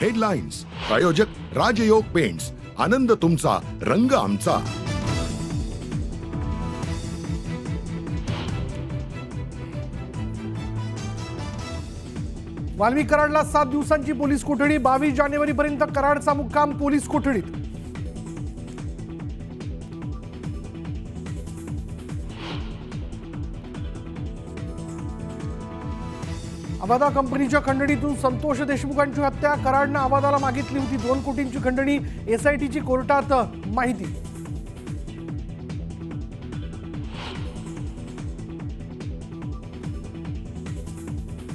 Headlines प्रायोजक राजयोग paints, आनंद तुमचा, रंग आमचा. वाल्मिक कराडला 7 दिवसांची पोलीस कोठडी. 22 जानेवारीपर्यंत कराडचा मुक्काम पोलीस कोठडीत. अवादा कंपनीच्या खंडणीतून संतोष देशमुखांची हत्या. कराडनं अवादाला मागितली होती 2 कोटींची खंडणी. एसआयटीची कोर्टात माहिती.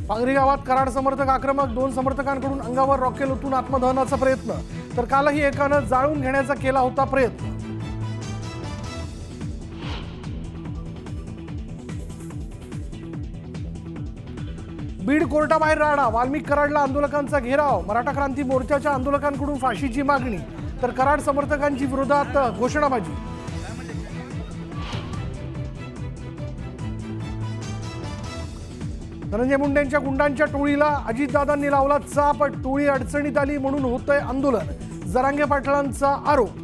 पांगरी गावात कराड समर्थक आक्रमक. 2 समर्थकांकडून अंगावर रॉकेल ओतून आत्मदहनाचा प्रयत्न. तर कालही एकानं जाळून घेण्याचा केला होता प्रयत्न. बीड कोर्टाबाहेर राडा. वाल्मिक कराडला आंदोलकांचा घेराव. मराठा क्रांती मोर्चाच्या आंदोलकांकडून फाशीची मागणी. तर कराड समर्थकांची विरोधात घोषणाबाजी. धनंजय मुंडेंच्या गुंडांच्या टोळीला अजितदादांनी लावला चाप. टोळी अडचणीत आली म्हणून होतंय आंदोलन. जरांगे पाटलांचा आरोप.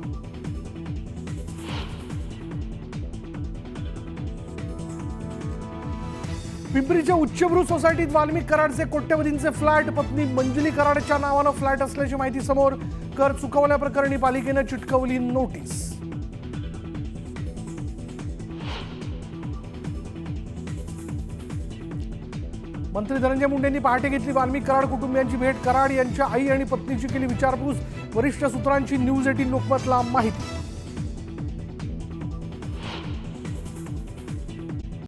पिंपरीच्या उच्चभ्रू सोसायटीत वाल्मिक कराडचे कोट्यवधींचे फ्लॅट. पत्नी मंजुली कराडच्या नावानं फ्लॅट असल्याची माहिती समोर. कर चुकवल्याप्रकरणी पालिकेनं चिटकवली नोटीस. मंत्री धनंजय मुंडेंनी पहाटे घेतली वाल्मिक कराड कुटुंबियांची भेट. कराड यांच्या आई आणि पत्नीची केली विचारपूस. वरिष्ठ सूत्रांची न्यूज 18 लोकमतला माहिती.